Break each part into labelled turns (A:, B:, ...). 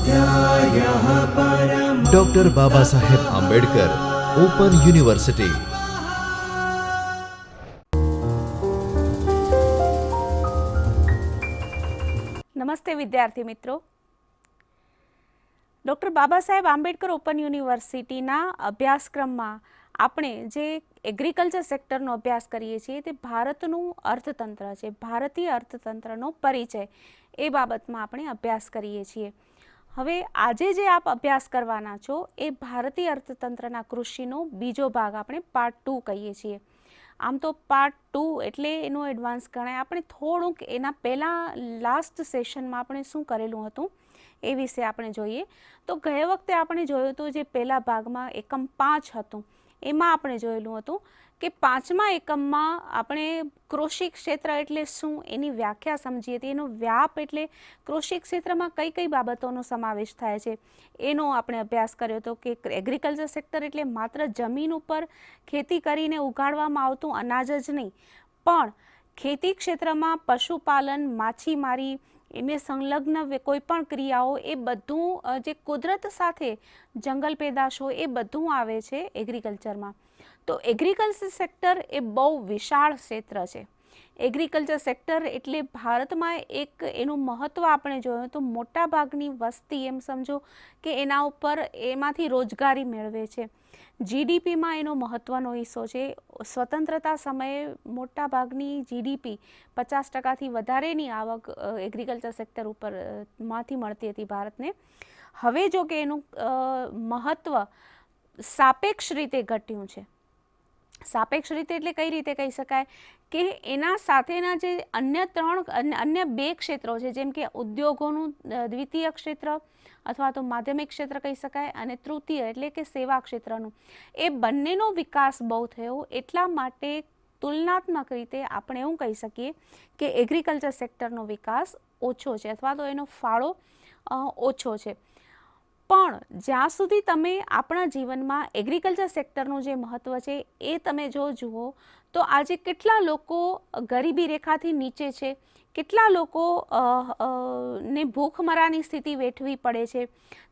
A: स्वाध्यायः परमः।
B: Doctor Baba Saheb Ambedkar open university.
C: નમસ્તે વિદ્યાર્થી મિત્રો, ડૉક્ટર બાબા સાહેબ આંબેડકર ઓપન યુનિવર્સિટીના અભ્યાસક્રમમાં આપણે જે એગ્રીકલ્ચર સેક્ટરનો અભ્યાસ કરીએ છીએ તે ભારતનું અર્થતંત્ર છે, ભારતીય અર્થતંત્રનો પરિચય એ બાબતમાં આપણે અભ્યાસ કરીએ છીએ. હવે આજે જે આપ અભ્યાસ કરવાના છો એ ભારતીય અર્થતંત્રના કૃષિનો બીજો ભાગ આપણે પાર્ટ 2 કહીએ છીએ. આમ તો પાર્ટ 2 એટલે એનું એડવાન્સ ગણાય. આપણે થોડુંક એના પહેલાં લાસ્ટ સેશનમાં આપણે શું કરેલું હતું એ વિશે આપણે જોઈએ. તો ગયા વખતે આપણે જોયું હતું જે પહેલા ભાગમાં એકમ 5 હતું એમાં આપણે જોયેલું હતું કે 5મા એકમમાં આપણે કૃષિ ક્ષેત્ર એટલે શું એની વ્યાખ્યા સમજીએ હતી. એનો વ્યાપ એટલે કૃષિ ક્ષેત્રમાં કઈ કઈ બાબતોનો સમાવેશ થાય છે એનો આપણે અભ્યાસ કર્યો હતો કે એગ્રીકલ્ચર સેક્ટર એટલે માત્ર જમીન ઉપર ખેતી કરીને ઉગાડવામાં આવતું અનાજ જ નહીં, પણ ખેતી ક્ષેત્રમાં પશુપાલન, માછીમારી, એને સંલગ્ન કોઈ પણ ક્રિયાઓ, એ બધું જે કુદરત સાથે જંગલ પેદાશો એ બધું આવે છે એગ્રીકલ્ચરમાં. તો એગ્રીકલ્ચર સેક્ટર એ બહુ વિશાળ ક્ષેત્ર છે. એગ્રીકલ્ચર સેક્ટર એટલે ભારતમાં એક એનું મહત્ત્વ આપણે જોયું તો મોટા ભાગની વસ્તી એમ સમજો કે એના ઉપર એમાંથી રોજગારી મેળવે છે. જીડીપીમાં એનો મહત્ત્વનો હિસ્સો છે. સ્વતંત્રતા સમયે મોટા ભાગની જીડીપી 50%થી વધારેની આવક એગ્રીકલ્ચર સેક્ટર ઉપર માંથી મળતી હતી ભારતને. હવે જો કે એનું મહત્ત્વ સાપેક્ષ રીતે ઘટ્યું છે. સાપેક્ષ રીતે એટલે કઈ રીતે કહી શકાય કે એના સાથેના જે અન્ય બે ક્ષેત્રો છે, જેમ કે ઉદ્યોગોનું દ્વિતીય ક્ષેત્ર અથવા તો માધ્યમિક ક્ષેત્ર કહી શકાય અને તૃતીય એટલે કે સેવા ક્ષેત્રનું, એ બંનેનો વિકાસ બહુ થયો. એટલા માટે તુલનાત્મક રીતે આપણે એવું કહી શકીએ કે એગ્રીકલ્ચર સેક્ટરનો વિકાસ ઓછો છે અથવા તો એનો ફાળો ઓછો છે. પણ જ્યાં સુધી તમે આપણા જીવનમાં એગ્રીકલ્ચર સેક્ટરનું જે મહત્ત્વ છે એ તમે જો જુઓ તો આજે કેટલા લોકો ગરીબી રેખાથી નીચે છે, કેટલા લોકો ને ભૂખમરાની સ્થિતિ વેઠવી પડે છે.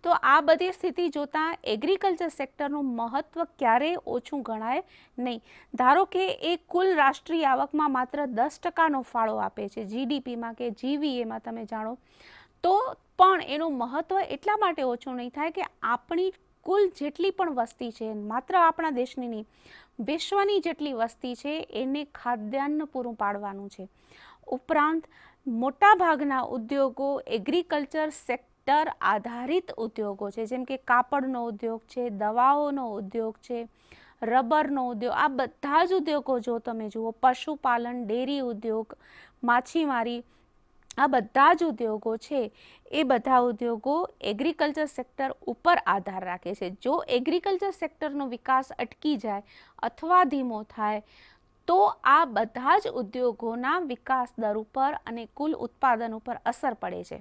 C: તો આ બધી સ્થિતિ જોતાં એગ્રીકલ્ચર સેક્ટરનું મહત્ત્વ ક્યારેય ઓછું ગણાય નહીં. ધારો કે એ કુલ રાષ્ટ્રીય આવકમાં માત્ર 10%નો ફાળો આપે છે, જીડીપીમાં કે જીવીએમાં તમે જાણો, તો પણ એનું મહત્ત્વ એટલા માટે ઓછું નહીં થાય કે આપણી કુલ જેટલી પણ વસ્તી છે, માત્ર આપણા દેશની નહીં, વિશ્વની જેટલી વસ્તી છે એને ખાદ્યાન્ન પૂરું પાડવાનું છે. ઉપરાંત મોટાભાગના ઉદ્યોગો એગ્રીકલ્ચર સેક્ટર આધારિત ઉદ્યોગો છે, જેમ કે કાપડનો ઉદ્યોગ છે, દવાઓનો ઉદ્યોગ છે, રબરનો ઉદ્યોગ. આ બધા જ ઉદ્યોગો જો તમે જુઓ, પશુપાલન, ડેરી ઉદ્યોગ, માછીમારી, આ બધા જ ઉદ્યોગો છે એ બધા ઉદ્યોગો એગ્રીકલ્ચર સેક્ટર ઉપર આધાર રાખે છે. જો એગ્રીકલ્ચર સેક્ટરનો વિકાસ અટકી જાય અથવા ધીમો થાય તો આ બધા જ ઉદ્યોગોના વિકાસ દર ઉપર અને કુલ ઉત્પાદન ઉપર અસર પડે છે.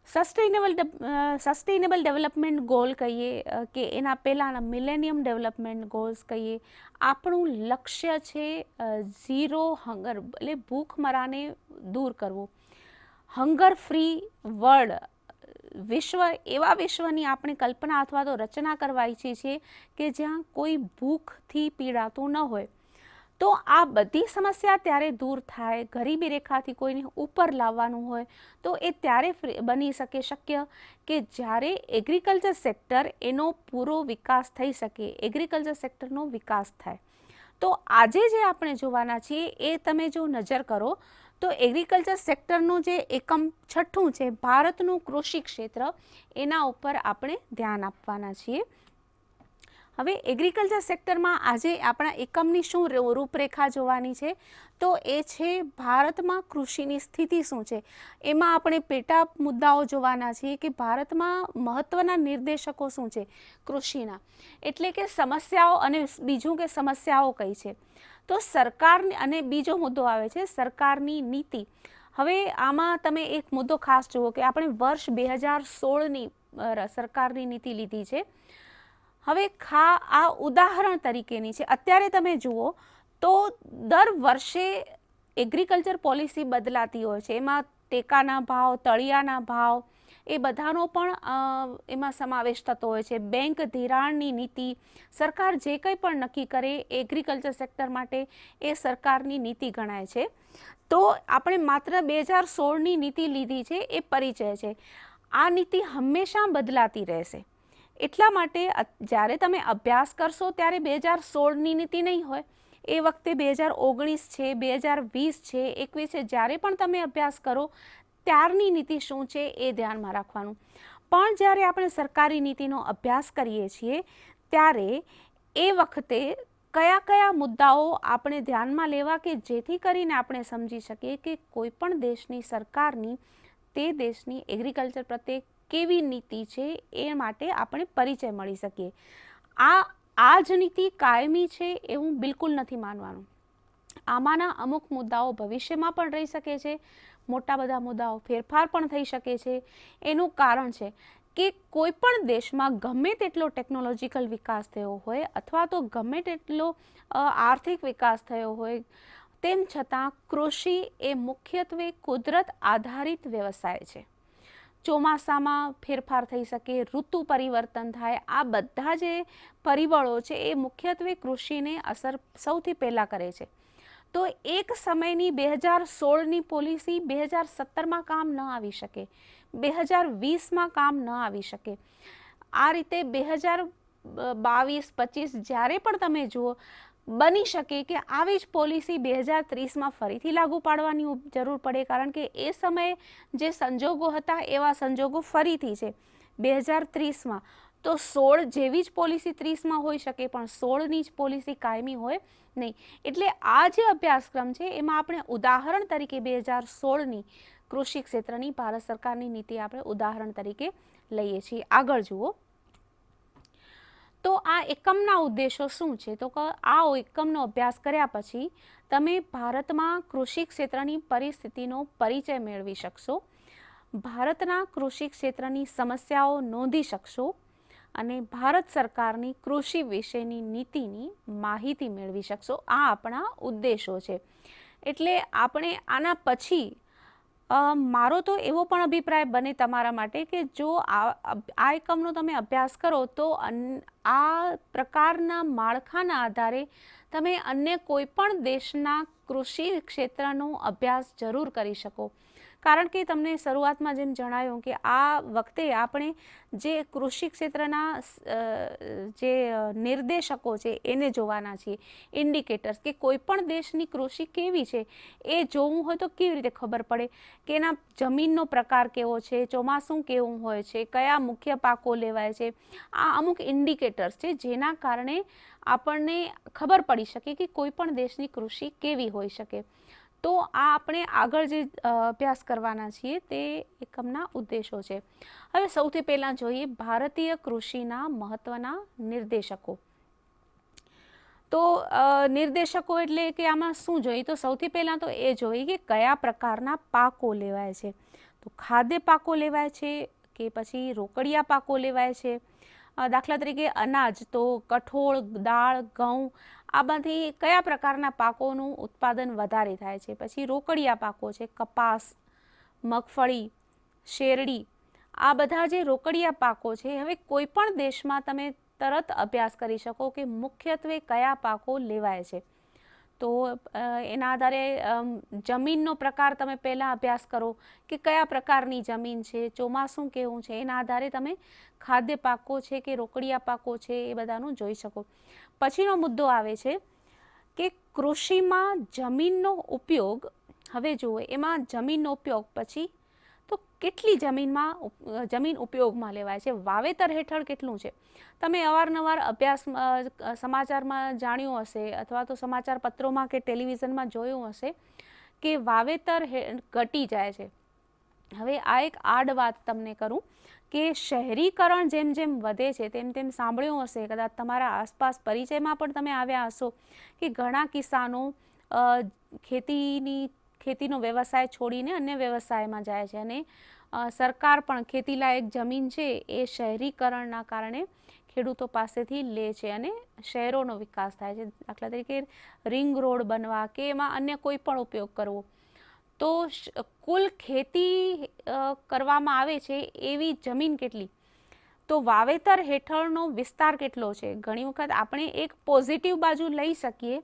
C: સસ્ટેનેબલ ડેવલપમેન્ટ ગોલ કહીએ કે એના પહેલાંના મિલેનિયમ ડેવલપમેન્ટ ગોલ્સ કહીએ, આપણું લક્ષ્ય છે ઝીરો હંગર એટલે ભૂખમરાને દૂર કરવું, હંગર ફ્રી વર્લ્ડ, એવા વિશ્વની આપણે કલ્પના અથવા તો રચના કરવા ઈચ્છીએ છીએ કે જ્યાં કોઈ ભૂખથી પીડાતું ન હોય. તો આ બધી સમસ્યા ત્યારે દૂર થાય, ગરીબી રેખાથી કોઈને ઉપર લાવવાનું હોય તો એ ત્યારે બની શકે શક્ય કે જ્યારે એગ્રીકલ્ચર સેક્ટર એનો પૂરો વિકાસ થઈ શકે, એગ્રીકલ્ચર સેક્ટરનો વિકાસ થાય. તો આજે જે આપણે જોવાના છીએ એ તમે જો નજર કરો તો એગ્રીકલ્ચર સેક્ટરનું જે એકમ 6 છે, ભારતનું કૃષિ ક્ષેત્ર, એના ઉપર આપણે ધ્યાન આપવાના છીએ. હવે એગ્રીકલ્ચર સેક્ટરમાં આજે આપણા એકમની શું રૂપરેખા જોવાની છે તો એ છે ભારતમાં કૃષિની સ્થિતિ શું છે. એમાં આપણે પેટા મુદ્દાઓ જોવાના છીએ કે ભારતમાં મહત્ત્વના નિર્દેશકો શું છે કૃષિના, એટલે કે સમસ્યાઓ, અને બીજું કે સમસ્યાઓ કઈ છે. તો સરકારની, અને બીજો મુદ્દો આવે છે સરકારની નીતિ. હવે આમાં તમે એક મુદ્દો ખાસ જુઓ કે આપણે વર્ષ 2016ની સરકારની નીતિ લીધી છે. હવે આ ઉદાહરણ તરીકેની છે. અત્યારે તમે જુઓ તો દર વર્ષે એગ્રીકલ્ચર પોલિસી બદલાતી હોય છે. એમાં ટેકાના ભાવ, તળિયાના ભાવ, એ બધાનો પણ એમાં સમાવેશ થતો હોય છે. બેંક ધિરાણની નીતિ, સરકાર જે કંઈ પણ નક્કી કરે એગ્રીકલ્ચર સેક્ટર માટે એ સરકારની નીતિ ગણાય છે. તો આપણે માત્ર 2016ની નીતિ લીધી છે એ પરિચય છે. આ નીતિ હંમેશા બદલાતી રહેશે. એટલા માટે જ્યારે તમે અભ્યાસ કરશો ત્યારે 2016ની નીતિ નહીં હોય, એ વખતે 2019 છે, 2020 છે, 21 છે, જ્યારે પણ તમે અભ્યાસ કરો ત્યારની નીતિ શું છે એ ધ્યાનમાં રાખવાનું. પણ જ્યારે આપણે સરકારી નીતિનો અભ્યાસ કરીએ છીએ ત્યારે એ વખતે કયા કયા મુદ્દાઓ આપણે ધ્યાનમાં લેવા કે જેથી કરીને આપણે સમજી શકીએ કે કોઈ પણ દેશની સરકારની તે દેશની એગ્રીકલ્ચર પ્રત્યે કેવી નીતિ છે એ માટે આપણે પરિચય મળી શકીએ. આ જ નીતિ કાયમી છે એવું બિલકુલ નથી માનવાનું. આમાંના અમુક મુદ્દાઓ ભવિષ્યમાં પણ રહી શકે છે, મોટા બધા મુદ્દાઓ ફેરફાર પણ થઈ શકે છે. એનું કારણ છે કે કોઈ પણ દેશમાં ગમે તેટલો ટેકનોલોજીકલ વિકાસ થયો હોય અથવા તો ગમે તેટલો આર્થિક વિકાસ થયો હોય, તેમ છતાં કૃષિ એ મુખ્યત્વે કુદરત આધારિત વ્યવસાય છે. ચોમાસામાં ફેરફાર થઈ શકે, ઋતુ પરિવર્તન થાય, આ બધા જે પરિબળો છે એ મુખ્યત્વે કૃષિને અસર સૌથી પહેલાં કરે છે. તો એક સમયની 2016ની પોલિસી 2017માં કામ ન આવી શકે, 2020માં કામ ન આવી શકે. આ રીતે 2022-25 જ્યારે પણ તમે જુઓ, બની શકે કે આવી જ પોલિસી 2030માં ફરીથી લાગુ પાડવાની જરૂર પડે, કારણ કે એ સમયે જે સંજોગો હતા એવા સંજોગો ફરીથી છે 2030માં. તો 16 જેવી જ પોલિસી 30માં હોઈ શકે, પણ 16ની જ પોલિસી કાયમી હોય નહીં. એટલે આ જે અભ્યાસક્રમ છે એમાં આપણે ઉદાહરણ તરીકે 2016ની કૃષિ ક્ષેત્રની ભારત સરકારની નીતિ આપણે ઉદાહરણ તરીકે લઈએ છીએ. આગળ જુઓ. તો આ એકમના ઉદ્દેશો શું છે? તો આ એકમનો અભ્યાસ કર્યા પછી તમે ભારતમાં કૃષિ ક્ષેત્રની પરિસ્થિતિનો પરિચય મેળવી શકશો, ભારતના કૃષિ ક્ષેત્રની સમસ્યાઓ નોંધી શકશો અને ભારત સરકારની કૃષિ વિશેની નીતિની માહિતી મેળવી શકશો. આ આપણા ઉદ્દેશો છે. એટલે આપણે આના પછી મારો તો એવો પણ અભિપ્રાય બને તમારા માટે કે જો આ એકમનો તમે અભ્યાસ કરો તો આ પ્રકારના માળખાના આધારે તમે અન્ય કોઈ પણ દેશના કૃષિ ક્ષેત્રનો અભ્યાસ જરૂર કરી શકો. કારણ કે તમને શરૂઆતમાં જેમ જણાવ્યું કે આ વખતે આપણે જે કૃષિ ક્ષેત્રના જે નિર્દેશકો છે એને જોવાના છીએ, ઇન્ડિકેટર્સ, કે કોઈ પણ દેશની કૃષિ કેવી છે એ જોવું હોય તો કેવી રીતે ખબર પડે કે એના જમીનનો પ્રકાર કેવો છે, ચોમાસું કેવું હોય છે, કયા મુખ્ય પાકો લેવાય છે. આ અમુક ઇન્ડિકેટર્સ છે જેના કારણે આપણને ખબર પડી શકે કે કોઈ પણ દેશની કૃષિ કેવી હોઈ શકે. તો આ આપણે આગળ જે અભ્યાસ કરવાના છીએ તે એકમના ઉદ્દેશો છે. હવે સૌથી પહેલાં જોઈએ ભારતીય કૃષિના મહત્વના નિર્દેશકો. તો નિર્દેશકો એટલે કે આમાં શું જોઈએ? તો સૌથી પહેલાં તો એ જોઈએ કે કયા પ્રકારના પાકો લેવાય છે. તો ખાદ્ય પાકો લેવાય છે કે પછી રોકડિયા પાકો લેવાય છે. દાખલા તરીકે અનાજ, તો કઠોળ, દાળ, ઘઉં, આ બધી કયા પ્રકારના પાકોનું ઉત્પાદન વધારે થાય છે. પછી રોકડિયા પાકો છે, કપાસ, મગફળી, શેરડી, આ બધા જે રોકડિયા પાકો છે, હવે કોઈ પણ દેશમાં તમે તરત અભ્યાસ કરી શકો કે મુખ્યત્વે કયા પાકો લેવાય છે. તો એના આધારે જમીનનો પ્રકાર તમે પહેલાં અભ્યાસ કરો કે કયા પ્રકારની જમીન છે, ચોમાસું કેવું છે, એના આધારે તમે ખાદ્ય પાકો છે કે રોકડિયા પાકો છે એ બધાનું જોઈ શકો. પછીનો મુદ્દો આવે છે કે કૃષિમાં જમીનનો ઉપયોગ. હવે જુઓ, એમાં જમીનનો ઉપયોગ પછી તો કેટલી જમીન ઉપયોગમાં લેવાય છે, વાવેતર હેઠળ કેટલું છે. તમે અવારનવાર અભ્યાસ સમાચારમાં જાણ્યું હશે અથવા તો સમાચાર પત્રોમાં કે ટેલિવિઝનમાં જોયું હશે કે વાવેતર ઘટી જાય છે. હવે આ એક આડ વાત તમને કરું કે શહેરીકરણ જેમ જેમ વધે છે તેમ તેમ સાંભળ્યું હશે, કદાચ તમારા આસપાસ પરિચયમાં પણ તમે આવ્યા હશો કે ઘણા કિસાનો ખેતીનો વ્યવસાય છોડીને અન્ય વ્યવસાયમાં જાય છે અને સરકાર પણ ખેતીલાયક જમીન છે એ શહેરીકરણના કારણે ખેડૂતો પાસેથી લે છે અને શહેરોનો વિકાસ થાય છે. દાખલા તરીકે રિંગ રોડ બનવા કે એમાં અન્ય કોઈ પણ ઉપયોગ કરવો. તો કુલ ખેતી કરવામાં આવે છે એવી જમીન કેટલી, તો વાવેતર હેઠળનો વિસ્તાર કેટલો છે. ઘણી વખત આપણે એક પોઝિટિવ બાજુ લઈ શકીએ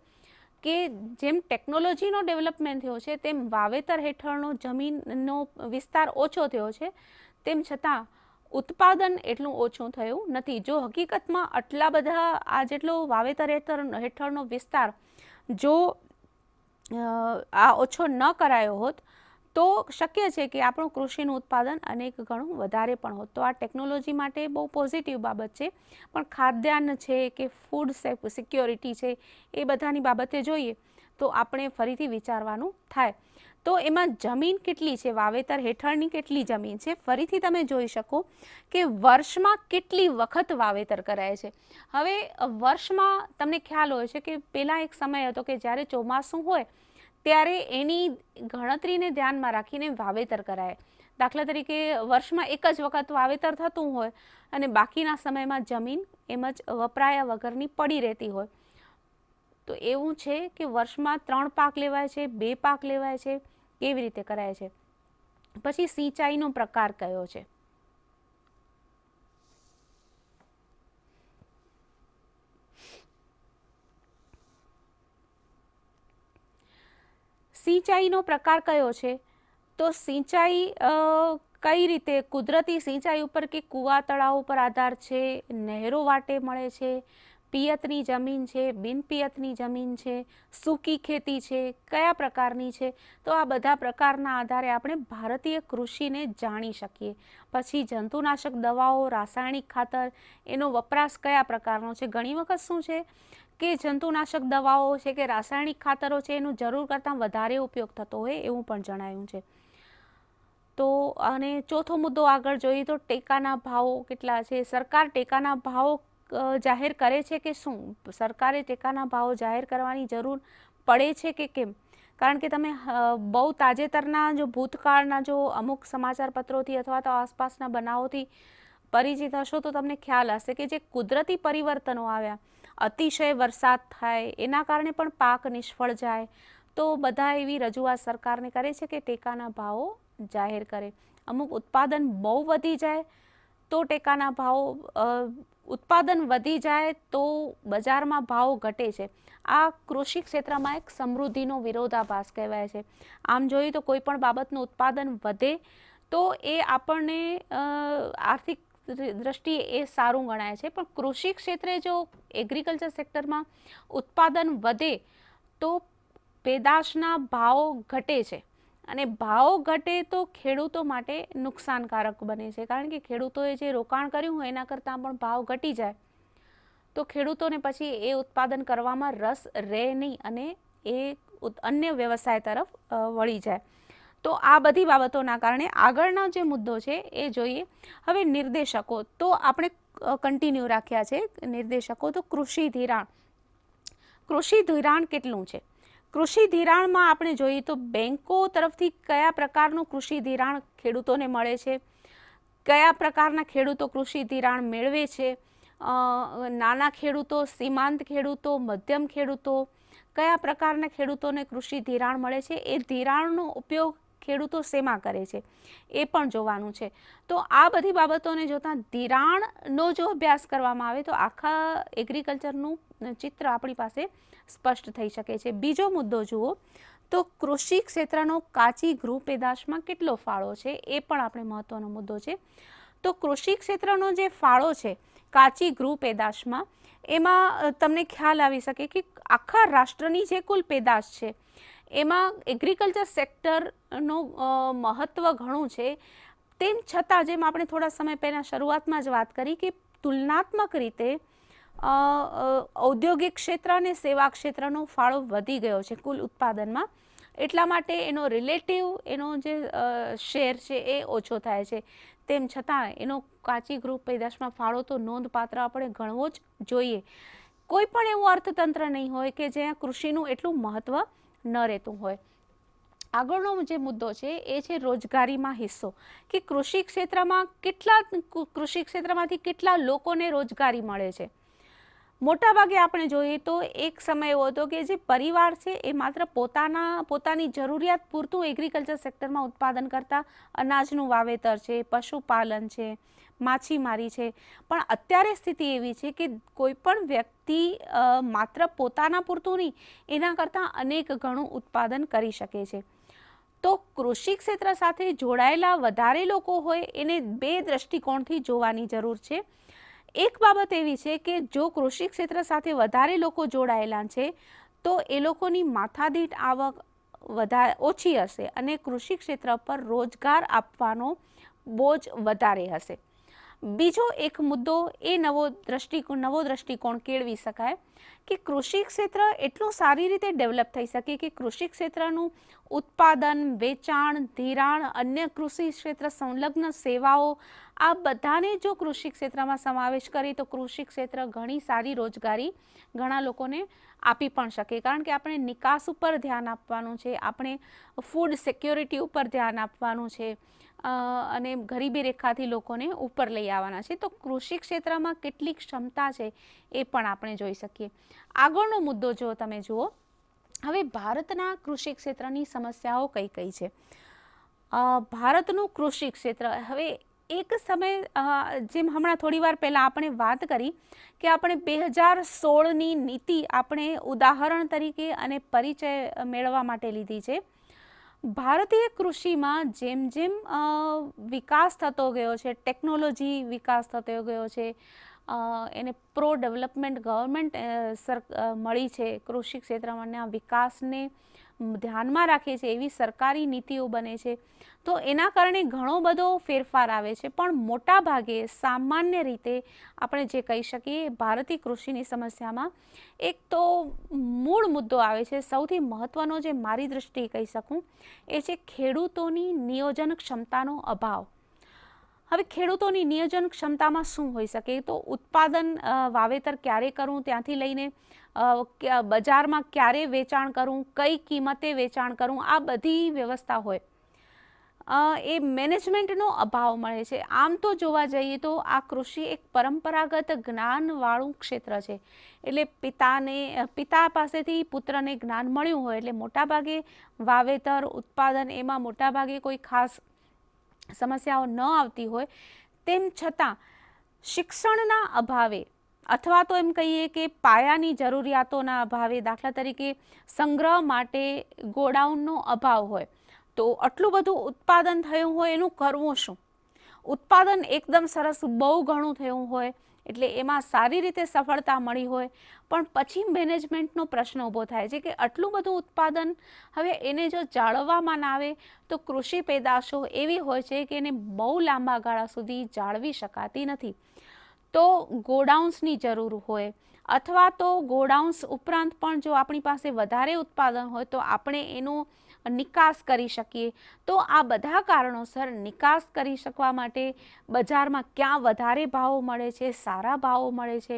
C: કે જેમ ટેકનોલોજીનો ડેવલપમેન્ટ થયો છે તેમ વાવેતર હેઠળનો જમીનનો વિસ્તાર ઓછો થયો છે, તેમ છતાં ઉત્પાદન એટલું ઓછું થયું નથી. જો હકીકતમાં આટલા બધા આ જેટલો વાવેતર હેઠળનો વિસ્તાર જો આ ઓછો ન કરાયો હોત તો શક્ય છે કે આપણું કૃષિનું ઉત્પાદન અનેક ગણું વધારે પણ હોત. તો આ ટેકનોલોજી માટે બહુ પોઝિટિવ બાબત છે, પણ ખાદ્યાન્ન છે કે ફૂડ સિક્યોરિટી છે એ બધાની બાબતે જોઈએ તો આપણે ફરીથી વિચારવાનું થાય. તો એમાં જમીન કેટલી છે, વાવેતર હેઠળની કેટલી જમીન છે, ફરીથી તમે જોઈ શકો કે વર્ષમાં કેટલી વખત વાવેતર કરાય છે. હવે વર્ષમાં તમને ખ્યાલ હોય છે કે પહેલાં એક સમય હતો કે જ્યારે ચોમાસું હોય ત્યારે એની ગણતરીને ધ્યાનમાં રાખીને વાવેતર કરાય. દાખલા તરીકે વર્ષમાં એક જ વખત વાવેતર થતું હોય અને બાકીના સમયમાં જમીન એમ જ વપરાયા વગરની પડી રહેતી હોય. તો એવું છે કે વર્ષમાં 3 પાક લેવાય છે, 2 પાક લેવાય છે, કેવી રીતે કરાય છે. પછી સિંચાઈનો પ્રકાર કયો છે. સિંચાઈનો પ્રકાર કયો છે, તો સિંચાઈ કઈ રીતે, કુદરતી સિંચાઈ ઉપર કે કૂવા તળાવ ઉપર આધાર છે, નહેરો વાટે મળે છે, પિયતની જમીન છે, બિનપિયતની જમીન છે, સૂકી ખેતી છે, કયા પ્રકારની છે. તો આ બધા પ્રકારના આધારે આપણે ભારતીય કૃષિને જાણી શકીએ. પછી જંતુનાશક દવાઓ, રાસાયણિક ખાતર, એનો વપરાશ કયા પ્રકારનો છે. ઘણી વખત શું છે કે જંતુનાશક દવાઓ છે કે રાસાયણિક ખાતરો છે એનું જરૂર કરતાં વધારે ઉપયોગ થતો હોય એવું પણ જણાયું છે. તો અને ચોથો મુદ્દો આગળ જોઈએ તો ટેકાના ભાવો કેટલા છે. સરકાર ટેકાના ભાવો જાહેર કરે છે કે શું, સરકારે ટેકાના ભાવો જાહેર કરવાની જરૂર પડે છે કે કેમ. કારણ કે તમે બહુ તાજેતરના જો ભૂતકાળના જો અમુક સમાચાર પત્રોથી અથવા તો આસપાસના બનાવોથી પરિચિત હશો તો તમને ખ્યાલ હશે કે જે કુદરતી પરિવર્તનો આવ્યા, અતિશય વરસાદ થાય એના કારણે પણ પાક નિષ્ફળ જાય, તો બધા એવી રજૂઆત સરકારને કરે છે કે ટેકાના ભાવો જાહેર કરે. અમુક ઉત્પાદન બહુ વધી જાય તો ટેકાના ભાવ, ઉત્પાદન વધી જાય તો બજારમાં ભાવ ઘટે છે. આ કૃષિ ક્ષેત્રમાં એક સમૃદ્ધિનો વિરોધાભાસ કહેવાય છે. આમ જોઈએ તો કોઈ પણ બાબતનું ઉત્પાદન વધે તો એ આપણને આર્થિક દ્રષ્ટિએ એ સારું ગણાય છે, પણ કૃષિ ક્ષેત્રે જો એગ્રીકલ્ચર સેક્ટરમાં ઉત્પાદન વધે તો પેદાશના ભાવ ઘટે છે અને ભાવ ઘટે તો ખેડૂતો માટે નુકસાનકારક બને છે. કારણ કે ખેડૂતોએ જે રોકાણ કર્યું હોય એના કરતાં પણ ભાવ ઘટી જાય તો ખેડૂતોને પછી એ ઉત્પાદન કરવામાં રસ રહે નહીં અને એ અન્ય વ્યવસાય તરફ વળી જાય. તો આ બધી બાબતોના કારણે આગળનો જે મુદ્દો છે એ જોઈએ. હવે નિર્દેશકો તો આપણે કન્ટિન્યુ રાખ્યા છે. નિર્દેશકો તો કૃષિ ધિરાણ, કૃષિ ધિરાણ કેટલું છે. કૃષિ ધિરાણમાં આપણે જોઈએ તો બેન્કો તરફથી કયા પ્રકારનું કૃષિ ધિરાણ ખેડૂતોને મળે છે, કયા પ્રકારના ખેડૂતો કૃષિ ધિરાણ મેળવે છે, નાના ખેડૂતો, સીમાંત ખેડૂતો, મધ્યમ ખેડૂતો, કયા પ્રકારના ખેડૂતોને કૃષિ ધિરાણ મળે છે, એ ધિરાણનો ઉપયોગ ખેડૂતો શેમાં કરે છે એ પણ જોવાનું છે. તો આ બધી બાબતોને જોતાં ધિરાણનો જો અભ્યાસ કરવામાં આવે તો આખા એગ્રીકલ્ચરનું ચિત્ર આપણી પાસે સ્પષ્ટ થઈ શકે છે. બીજો મુદ્દો જુઓ તો કૃષિ ક્ષેત્રનો કાચી ગૃહ પેદાશમાં કેટલો ફાળો છે એ પણ આપણે મહત્વનો મુદ્દો છે. તો કૃષિ ક્ષેત્રનો જે ફાળો છે કાચી ગૃહ પેદાશમાં, એમાં તમને ખ્યાલ આવી શકે કે આખા રાષ્ટ્રની જે કુલ પેદાશ છે એમાં એગ્રીકલ્ચર સેક્ટરનું મહત્ત્વ ઘણું છે. તેમ છતાં જેમ આપણે થોડા સમય પહેલાં શરૂઆતમાં જ વાત કરી કે તુલનાત્મક રીતે ઔદ્યોગિક ક્ષેત્ર અને સેવા ક્ષેત્રનો ફાળો વધી ગયો છે કુલ ઉત્પાદનમાં, એટલા માટે એનો રિલેટિવ એનો જે શેર છે એ ઓછો થાય છે. તેમ છતાં એનો કાચી ગૃહ પેદાશમાં ફાળો તો નોંધપાત્ર આપણે ગણવો જ જોઈએ. કોઈ પણ એવું અર્થતંત્ર નહીં હોય કે જ્યાં કૃષિનું એટલું મહત્ત્વ ન રહેતું હોય. આગળનો જે મુદ્દો છે એ છે રોજગારીમાં હિસ્સો, કે કૃષિ ક્ષેત્રમાંથી કેટલા લોકોને રોજગારી મળે છે. મોટાભાગે આપણે જોઈએ તો એક સમય એવો હતો કે જે પરિવાર છે એ માત્ર પોતાની જરૂરિયાત પૂરતું એગ્રીકલ્ચર સેક્ટરમાં ઉત્પાદન કરતા, અનાજનું વાવેતર છે, પશુપાલન છે, માછીમારી છે. પણ અત્યારે સ્થિતિ એવી છે કે કોઈ પણ વ્યક્તિ માત્ર પોતાના પૂરતું નહીં, એના કરતાં અનેક ગણું ઉત્પાદન કરી શકે છે. તો કૃષિ ક્ષેત્ર સાથે જોડાયેલા વધારે લોકો હોય એને બે દ્રષ્ટિકોણથી જોવાની જરૂર છે. એક બાબત એવી છે કે જો કૃષિ ક્ષેત્ર સાથે વધારે લોકો જોડાયેલા છે તો એ લોકોની માથાદીઠ આવક ઓછી હશે અને કૃષિ ક્ષેત્ર પર રોજગાર આપવાનો બોજ વધારે હશે. બીજો એક મુદ્દો એ નવો દ્રષ્ટિકોણ કેળવી શકાય કે કૃષિ ક્ષેત્ર એટલું સારી રીતે ડેવલપ થઈ શકે કે કૃષિ ક્ષેત્રનું ઉત્પાદન, વેચાણ, ધિરાણ, અન્ય કૃષિ ક્ષેત્ર સંલગ્ન સેવાઓ, આ બધાને જો કૃષિ ક્ષેત્રમાં સમાવેશ કરી તો કૃષિ ક્ષેત્ર ઘણી સારી રોજગારી ઘણા લોકોને આપી પણ શકે. કારણ કે આપણે નિકાસ ઉપર ધ્યાન આપવાનું છે, આપણે ફૂડ સિક્યોરિટી ઉપર ધ્યાન આપવાનું છે અને ગરીબી રેખાથી લોકોને ઉપર લઈ આવવાના છે. તો કૃષિ ક્ષેત્રમાં કેટલી ક્ષમતા છે એ પણ આપણે જોઈ શકીએ. આગળનો મુદ્દો જો તમે જુઓ, હવે ભારતના કૃષિ ક્ષેત્રની સમસ્યાઓ કઈ કઈ છે. ભારતનું કૃષિ ક્ષેત્ર હવે એક સમય જેમ હમણાં થોડી વાર પહેલાં આપણે વાત કરી કે આપણે 2016ની નીતિ આપણે ઉદાહરણ તરીકે અને પરિચય મેળવવા માટે લીધી છે. ભારતીય કૃષિમાં જેમ જેમ વિકાસ થતો ગયો છે, ટેકનોલોજી વિકાસ થતો ગયો છે, એને પ્રો ડેવલપમેન્ટ ગવર્મેન્ટ મળી છે, કૃષિ ક્ષેત્રના વિકાસને ધ્યાનમાં રાખે છે એવી સરકારી નીતિઓ બને છે, તો એના કારણે ઘણો બધો ફેરફાર આવે છે. પણ મોટા ભાગે સામાન્ય રીતે આપણે જે કહી શકીએ ભારતીય કૃષિની સમસ્યામાં એક તો મૂળ મુદ્દો આવે છે, સૌથી મહત્ત્વનો જે મારી દૃષ્ટિએ કહી શકું એ છે ખેડૂતોની નિયોજન ક્ષમતાનો અભાવ. હવે ખેડૂતોની નિયોજન ક્ષમતામાં શું હોઈ શકે? તો ઉત્પાદન વાવેતર ક્યારે કરવું ત્યાંથી લઈને બજારમાં ક્યારે વેચાણ કરવું, કઈ કિંમતે વેચાણ કરવું, આ બધી વ્યવસ્થા હોય. એ મેનેજમેન્ટનો અભાવ મળે છે. આમ તો જોવા જઈએ તો આ કૃષિ એક પરંપરાગત જ્ઞાનવાળું ક્ષેત્ર છે. એટલે પિતા પાસેથી પુત્રને જ્ઞાન મળ્યું હોય એટલે મોટાભાગે વાવેતર, ઉત્પાદન એમાં મોટાભાગે કોઈ ખાસ સમસ્યાઓ ન આવતી હોય. તેમ છતાં શિક્ષણના અભાવે અથવા તો એમ કહીએ કે પાયાની જરૂરિયાતોના અભાવે, દાખલા તરીકે સંગ્રહ માટે ગોડાઉનનો અભાવ હોય તો આટલું બધું ઉત્પાદન થયું હોય એનું કરવું શું? ઉત્પાદન એકદમ સરસ બહુ ઘણું થયું હોય એટલે એમાં સારી રીતે સફળતા મળી હોય પણ પછી મેનેજમેન્ટનો પ્રશ્ન ઊભો થાય છે કે આટલું બધું ઉત્પાદન હવે એને જો જાળવવામાં ના આવે તો કૃષિ પેદાશો એવી હોય છે કે એને બહુ લાંબા ગાળા સુધી જાળવી શકાતી નથી. તો ગોડાઉન્સની જરૂર હોય અથવા તો ગોડાઉન્સ ઉપરાંત પણ જો આપણી પાસે વધારે ઉત્પાદન હોય તો આપણે એનો નિકાસ કરી શકીએ. તો આ બધા કારણોસર નિકાસ કરી શકવા માટે બજારમાં ક્યાં વધારે ભાવો મળે છે, સારા ભાવો મળે છે,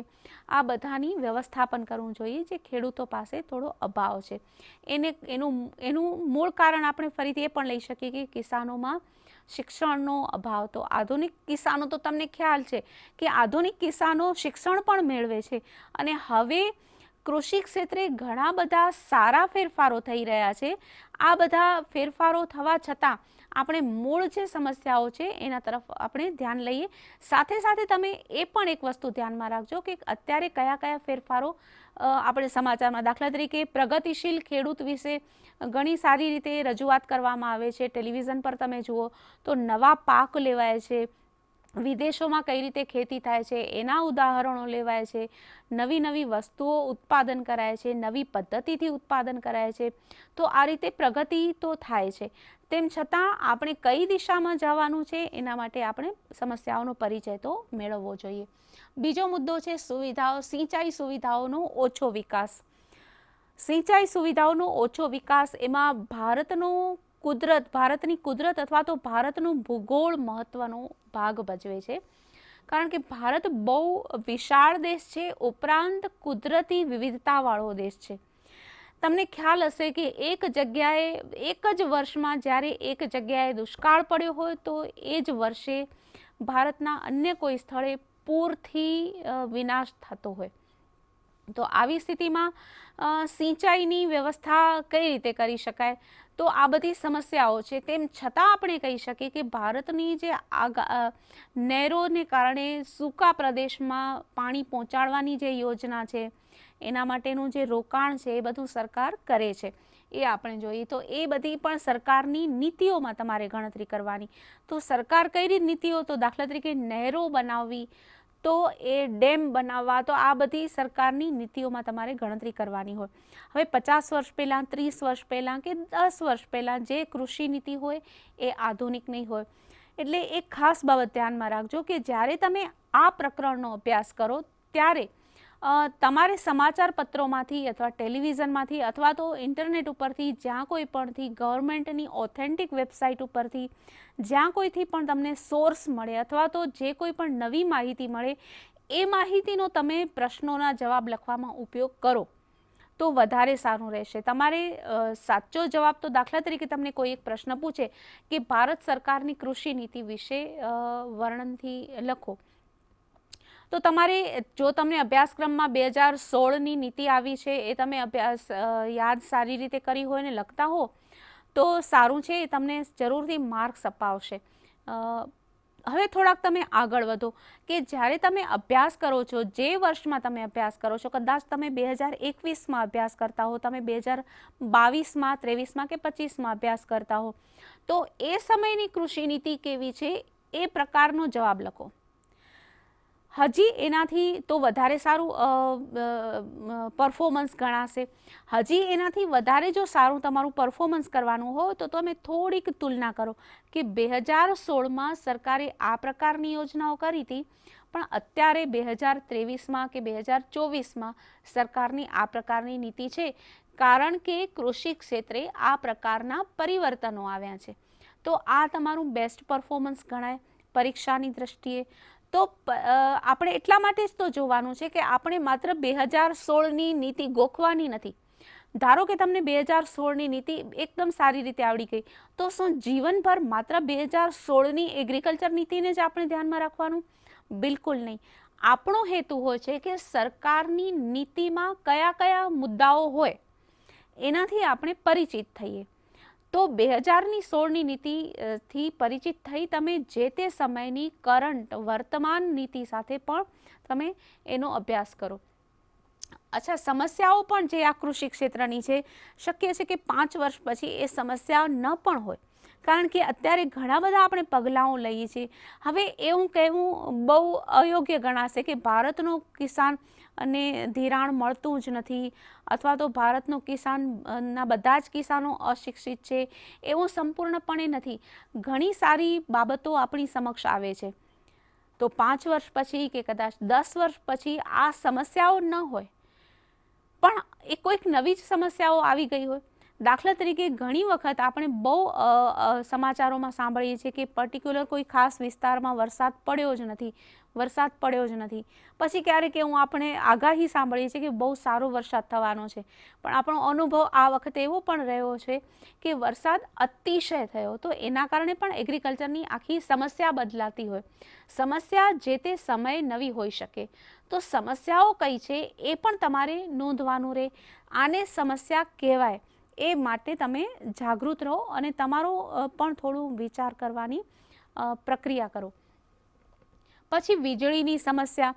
C: આ બધાની વ્યવસ્થાપન કરવું જોઈએ, જે ખેડૂતો પાસે થોડો અભાવ છે. એનું મૂળ કારણ આપણે ફરીથી એ પણ લઈ શકીએ કે કિસાનોમાં શિક્ષણનો અભાવ. તો આધુનિક કિસાનો તો તમને ખ્યાલ છે કે આધુનિક કિસાનો શિક્ષણ પણ મેળવે છે અને હવે કૃષિ ક્ષેત્રે ઘણા બધા સારા ફેરફારો થઈ રહ્યા છે. આ બધા ફેરફારો થવા છતાં આપણે મૂળ જે સમસ્યાઓ છે એના તરફ આપણે ધ્યાન લઈએ. સાથે સાથે તમે એ પણ એક વસ્તુ ધ્યાનમાં રાખજો કે અત્યારે કયા કયા ફેરફારો આપણે સમાચારમાં, દાખલા તરીકે પ્રગતિશીલ ખેડૂત વિશે ઘણી સારી રીતે રજૂઆત કરવામાં આવે છે. ટેલિવિઝન પર તમે જુઓ તો નવા પાક લેવાય છે, વિદેશોમાં કઈ રીતે ખેતી થાય છે એના ઉદાહરણો લેવાય છે, નવી નવી વસ્તુઓ ઉત્પાદન કરાય છે, નવી પદ્ધતિથી ઉત્પાદન કરાય છે. તો આ રીતે પ્રગતિ તો થાય છે. તેમ છતાં આપણે કઈ દિશામાં જવાનું છે એના માટે આપણે સમસ્યાઓનો પરિચય તો મેળવવો જોઈએ. બીજો મુદ્દો છે સુવિધાઓ, સિંચાઈ સુવિધાઓનો ઓછો વિકાસ. સિંચાઈ સુવિધાઓનો ઓછો વિકાસ એમાં ભારતની કુદરત અથવા તો ભારતનું ભૂગોળ મહત્વનો ભાગ ભજવે છે. કારણ કે ભારત બહુ વિશાળ દેશ છે, ઉપરાંત કુદરતી વિવિધતાવાળો દેશ છે. તમને ખ્યાલ હશે કે એક જ વર્ષમાં જ્યારે એક જગ્યાએ દુષ્કાળ પડ્યો હોય તો એ જ વર્ષે ભારતના અન્ય કોઈ સ્થળે પૂરથી વિનાશ થતો હોય. તો આવી સ્થિતિમાં સિંચાઈની વ્યવસ્થા કઈ રીતે કરી શકાય? તો આ બધી સમસ્યાઓ છે. તેમ છતાં આપણે કહી શકીએ કે ભારતની જે નહેરોને કારણે સૂકા પ્રદેશમાં પાણી પહોંચાડવાની જે યોજના છે, એના માટેનું જે રોકાણ છે, એ બધું સરકાર કરે છે. એ આપણે જોઈએ તો એ બધી પણ સરકારની નીતિઓમાં તમારે ગણતરી કરવાની. તો સરકાર કઈ રીત નીતિઓ, તો દાખલા તરીકે નહેરો બનાવવી, તો એ ડેમ બનાવવા, તો આ બધી સરકારની નીતિઓમાં તમારે ગણતરી કરવાની હોય. હવે 50 વર્ષ પહેલાં, 30 વર્ષ પહેલાં કે 10 વર્ષ પહેલાં જે કૃષિ નીતિ હોય એ આધુનિક નહીં હોય. એટલે એક ખાસ બાબત ધ્યાનમાં રાખજો કે જ્યારે તમે આ પ્રકરણનો અભ્યાસ કરો ત્યારે તમારે સમાચાર પત્રોમાંથી અથવા ટેલિવિઝનમાંથી અથવા તો ઇન્ટરનેટ ઉપરથી, જ્યાં કોઈ પણથી, ગવર્મેન્ટની ઓથેન્ટિક વેબસાઇટ ઉપરથી, જ્યાં કોઈથી પણ તમને સોર્સ મળે અથવા તો જે કોઈ પણ નવી માહિતી મળે, એ માહિતીનો તમે પ્રશ્નોના જવાબ લખવામાં ઉપયોગ કરો તો વધારે સારું રહેશે. તમારે સાચો જવાબ, તો દાખલા તરીકે તમને કોઈ એક પ્રશ્ન પૂછે કે ભારત સરકારની કૃષિ નીતિ વિશે વર્ણનથી લખો, તો તમારે, જો તમને અભ્યાસક્રમમાં 2016ની નીતિ આવી છે, એ તમે અભ્યાસ યાદ સારી રીતે કરી હોય ને લખતા હો તો સારું છે, એ તમને જરૂરથી માર્ક્સ અપાવશે. હવે થોડાક તમે આગળ વધો કે જ્યારે તમે અભ્યાસ કરો છો, જે વર્ષમાં તમે અભ્યાસ કરો છો, કદાચ તમે 2021માં અભ્યાસ કરતા હો, તમે 2022માં, 23માં કે 25માં અભ્યાસ કરતા હો, તો એ સમયની કૃષિ નીતિ કેવી છે એ પ્રકારનો જવાબ લખો. હજી એનાથી તો વધારે સારું પરફોર્મન્સ ગણાશે. હજી એનાથી વધારે જો સારું તમારું પરફોર્મન્સ કરવાનું હોય તો તમે થોડીક તુલના કરો કે 2016માં સરકારે આ પ્રકારની યોજનાઓ કરી હતી, પણ અત્યારે 2023માં કે 2024માં સરકારની આ પ્રકારની નીતિ છે, કારણ કે કૃષિ ક્ષેત્રે આ પ્રકારના પરિવર્તનો આવ્યા છે. તો આ તમારું બેસ્ટ પરફોર્મન્સ ગણાય પરીક્ષાની દ્રષ્ટિએ. તો આપણે એટલા માટે જ તો જોવાનું છે કે આપણે માત્ર 2016ની નીતિ ગોખવાની નથી. ધારો કે તમને 2016ની નીતિ એકદમ સારી રીતે આવડી ગઈ, તો શું જીવનભર માત્ર 2016ની એગ્રીકલ્ચર નીતિને જ આપણે ધ્યાનમાં રાખવાનું? બિલકુલ નહીં. આપણો હેતુ હોય છે કે સરકારની નીતિમાં કયા કયા મુદ્દાઓ હોય એનાથી આપણે પરિચિત થઈએ. તો 2016ની નીતિથી પરિચિત થઈ તમે જે તે સમયની કરંટ વર્તમાન નીતિ સાથે પણ તમે એનો અભ્યાસ કરો. અચ્છા, સમસ્યાઓ પણ જે આ કૃષિ ક્ષેત્રની છે, શક્ય છે કે 5 વર્ષ પછી એ સમસ્યા ન પણ હોય, કારણ કે અત્યારે ઘણા બધા આપણે પગલાઓ લઈએ છીએ. હવે એવું કહેવું બહુ અયોગ્ય ગણાશે કે ભારતનો કિસાન અને ધિરાણ મળતું જ નથી અથવા તો ભારતનો કિસાનના બધા જ કિસાનો અશિક્ષિત છે, એવું સંપૂર્ણપણે નથી. ઘણી સારી બાબતો આપણી સમક્ષ આવે છે. તો 5 વર્ષ પછી કે કદાચ 10 વર્ષ પછી આ સમસ્યાઓ ન હોય, પણ એ કોઈક નવી જ સમસ્યાઓ આવી ગઈ હોય. દાખલા તરીકે ઘણી વખત આપણે બહુ સમાચારોમાં સાંભળીએ છીએ કે પર્ટિક્યુલર કોઈ ખાસ વિસ્તારમાં વરસાદ પડ્યો જ નથી, પછી ક્યારેક એવું આપણે આગાહી સાંભળીએ છીએ કે બહુ સારો વરસાદ થવાનો છે, પણ આપણો અનુભવ આ વખતે એવો પણ રહ્યો છે કે વરસાદ અતિશય થયો. તો એના કારણે પણ એગ્રીકલ્ચરની આખી સમસ્યા બદલાતી હોય. સમસ્યા જે તે સમયે નવી હોઈ શકે. તો સમસ્યાઓ કઈ છે એ પણ તમારે નોંધવાનું રહે. આને સમસ્યા કહેવાય, એ માટે તમે જાગૃત રહો અને તમારો પણ થોડું વિચાર કરવાની પ્રક્રિયા કરો. પછી વીજળીની સમસ્યા.